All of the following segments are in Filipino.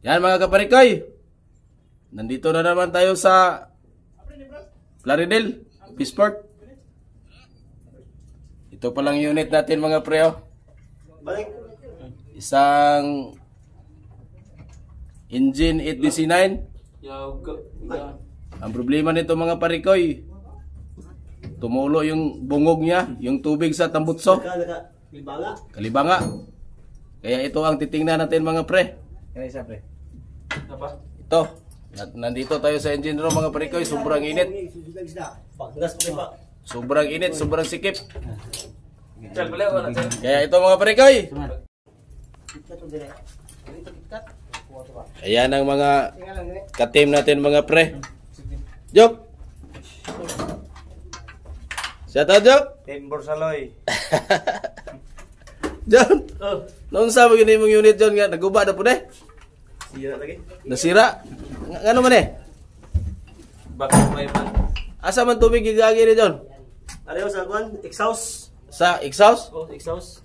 Yan mga kaparikoy. Nandito na naman tayo sa Plaridel, Peaceport. Ito palang unit natin mga preo. Balik. Isang engine 8DC9. Ang problema nito mga parikoy, tumulo yung bungog niya, yung tubig sa tambutso. Kalibanga. Kaya ito ang titingnan natin mga pre. Kaya isa pre. Ito. Nandito tayo sa engine room mga parikoy. Sobrang init. Sobrang init, sobrang sikip. Kaya ito mga parikoy. Ayan ang mga ka-team natin mga pre. Jok. Shout out Jok. Team Borsaloy. John. Noon sa begini mong unit John nga naguba na po eh. Sira lagi. Nasira. Ngano man eh? Bakit may man? Asa man tubig gigagi ni John? Ariyo sa kwan, exhaust. Sa exhaust? Oh, exhaust.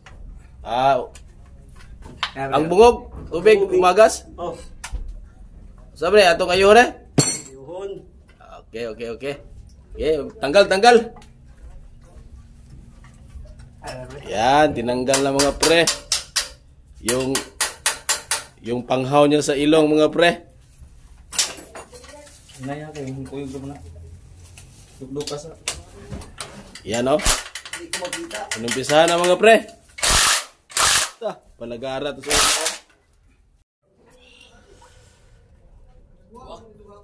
Ang bungog, tubig umagas. Oh. Sabi ato kayo na. Yuhon. Okay. Okay, tanggal. Yan, tinanggal na mga pre. Yung panghaw niya sa ilong mga pre. Naya kay kuyog na. Dugdukas. Yan oh. Inumpisahan na mga pre. Palagara to sa.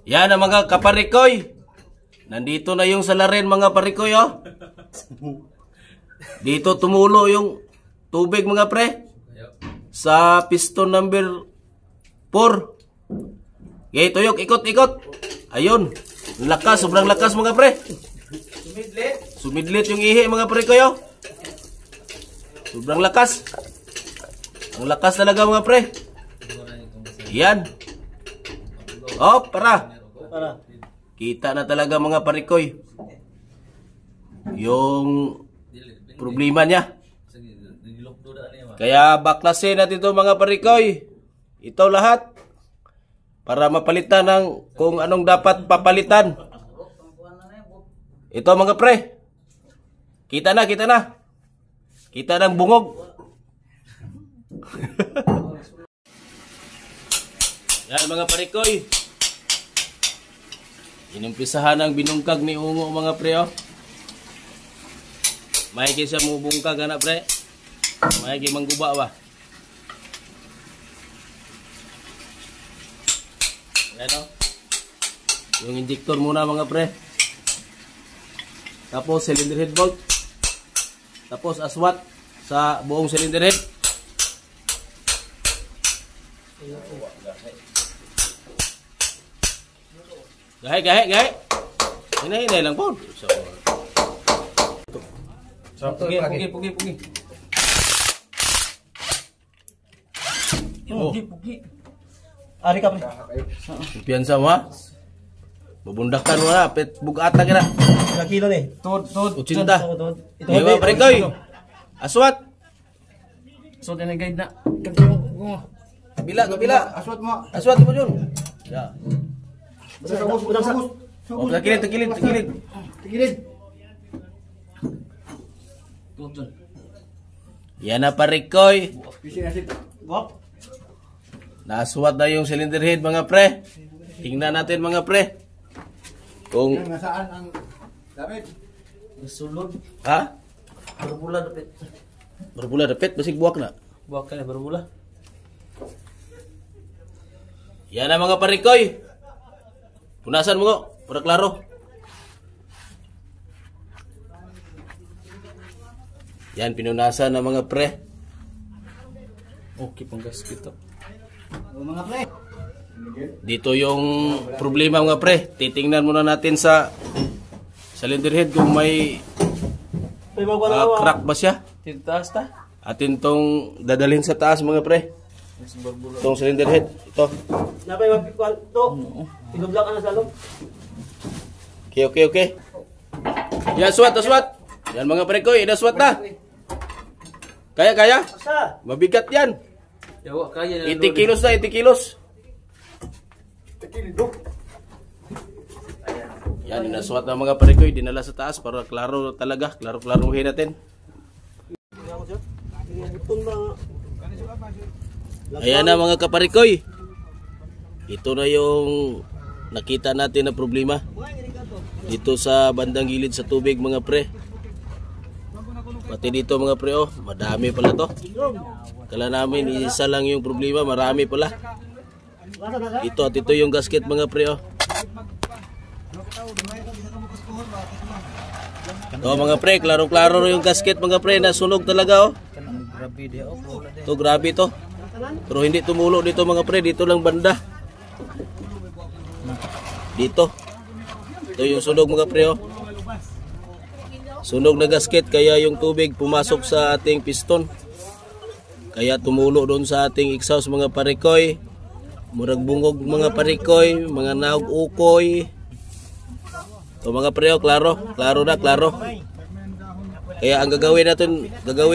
Yan ang mga kaparikoy. Nandito na yung salarin mga parikoy oh. Dito tumulo yung tubig mga pre. Sa piston number 4. Okay, tuyok, ikot. Ayun. Lakas, sobrang lakas mga pre. Sumidlit yung ihi mga parikoy oh. Sobrang lakas. Ang lakas talaga mga pre. Yan. Oh, para. Kita na talaga mga parikoy. Yung problema niya. Kaya baklasin natin ito mga parikoy. Ito lahat. Para mapalitan ng kung anong dapat papalitan. Ito mga pre. Kita na. Kita ng bungog. Yan mga parikoy. Inumpisahan ang binungkag ni Ungo mga pre oh. May kisa mo bungkag anak pre. May kisa mangguba ba. Yan oh. Yung injector muna mga pre. Tapos cylinder head bolt. Tapos aswat sa buong cylinder head. Gahe. Hinay lang po. Pugi. Pugi. Ari ka pre. Piyansa mo ha? Bubundakan mo na. Bugatan ka na. Ilang kilo ni? Tod. 80. Iwa parikoy. Aswat. So din guide na. Kabila. Aswat mo. Aswat mo yun. Ya. Budang. Oh, tagilid. Yan na parikoy. Naswat na yung cylinder head mga pre. Tingnan natin mga pre. Kung nasaan ang damit? Sulod. ha? Berbula Dapit basig buwak na. Buwak ka na berbula. Yan na mga parikoy. Punasan mo ko, para klaro. Yan, pinunasan na mga pre. Okay, pang gasket to. Mga pre. Dito yung problema mga pre. Titingnan muna natin sa cylinder head kung may crack ba siya. Taas ta? Atin tong dadalhin sa taas mga pre. Itong cylinder head. Ito. Napay magpikuan to. Idubla ka na sa loob. Okay. Yan, swat. Yan mga pre ko, inaswat na. Kaya? Asa? Mabigat yan. Yawa, kaya 80 kilos na, 80 kilos. Yan, inaswat ng mga parikoy, dinala sa taas para klaro talaga, klaro-klaruhin natin. Ayan na mga kaparikoy. Ito na yung nakita natin na problema dito sa bandang gilid sa tubig mga pre. Pati dito mga pre, oh, madami pala to. Kala namin isa lang yung problema, marami pala. Ito at ito yung gasket mga pre, oh. Ito mga pre, klaro-klaro yung gasket mga pre, nasunog talaga, oh. Ito grabe to. Pero hindi tumulo dito mga pre, dito lang banda. Dito. Ito yung sunog mga pre, oh. Sunog na gasket kaya yung tubig pumasok sa ating piston. Kaya tumulo doon sa ating exhaust mga parikoy. Murag bungog mga parikoy, mga naog ukoy. Ito mga pre, oh, klaro na, klaro. Kaya ang gagawin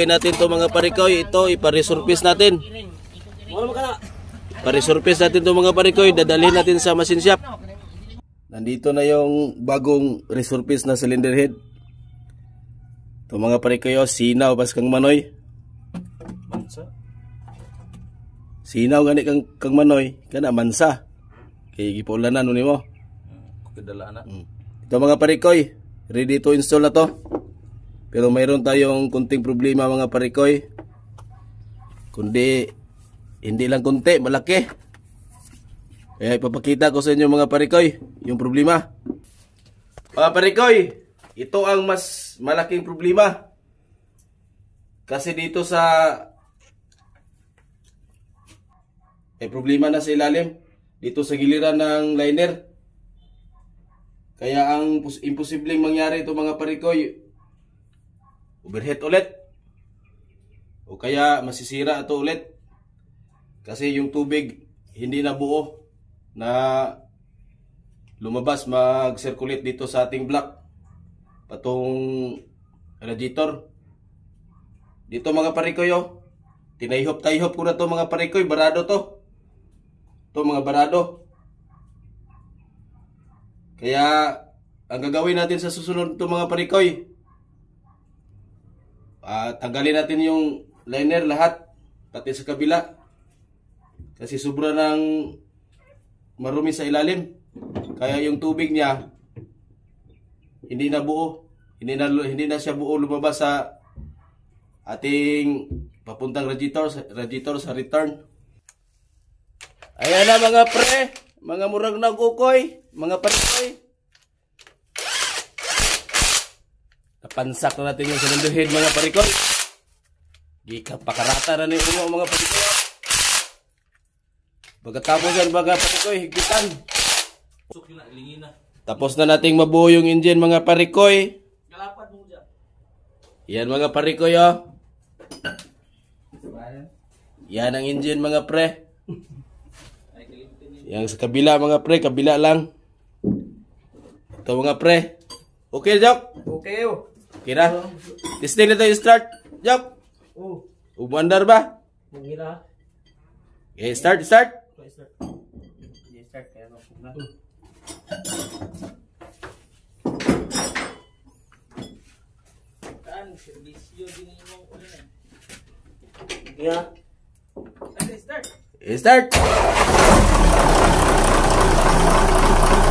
natin to mga parikoy, ito ipa-resurface natin. Pa-resurface natin to mga parikoy, dadalhin natin sa machine shop. Nandito na yung bagong resurface na cylinder head. Ito mga parikoy, oh, sinaw pas kang manoy. Sinaw gani kang manoy, kana mansa. Kay gipaulanan ni mo. Kadala na. Ito mga parikoy, ready to install na to. Pero mayroon tayong kunting problema mga parikoy. Kundi hindi lang kunti, malaki. Kaya ipapakita ko sa inyo mga parikoy yung problema. Mga parikoy, ito ang mas malaking problema. Kasi dito sa problema na sa ilalim, dito sa giliran ng liner. Kaya ang imposibleng mangyari ito mga parikoy, overheat ulit. O kaya masisira ito ulit. Kasi yung tubig hindi na buo na lumabas mag-circulate dito sa ating block patong radiator. Dito mga parikoy, oh, tinayhop-tayhop ko na to mga parikoy, barado to. Ito mga barado. Kaya ang gagawin natin sa susunod to mga parikoy, tanggalin natin yung liner lahat, pati sa kabila. Kasi sobra ng marumi sa ilalim. Kaya yung tubig niya hindi na buo. Hindi na siya buo lumabas sa ating papuntang radiator sa return. Ayan na mga pre, mga murag na kukoy, mga parikoy. Napansak na natin yung cylinder head mga parikoy. Pakarata na ni umo mga parikoy. Pagkatapos yan mga parikoy, higpitan. Tapos na nating mabuo yung engine mga parikoy. Yan mga parikoy, oh. Yan ang engine mga pre. Yang sa kabila mga pre, kabila lang. Ito mga pre. Okay, Jok? Okay, oh. Okay na. Testing na tayo start. Jok? Umandar ba? Okay, start. Start.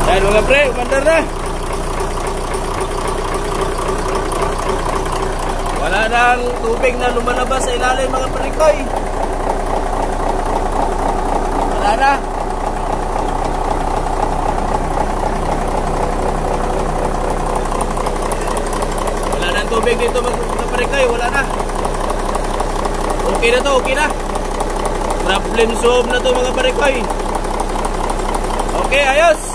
Yan mga pre, umandar na. Wala nang tubig na lumalabas sa ilalim mga parikoy. Wala na. Wala nang tubig dito mga parikoy, wala na. Okay na to, okay na. Problem solved na to mga parikoy. Okay, ayos.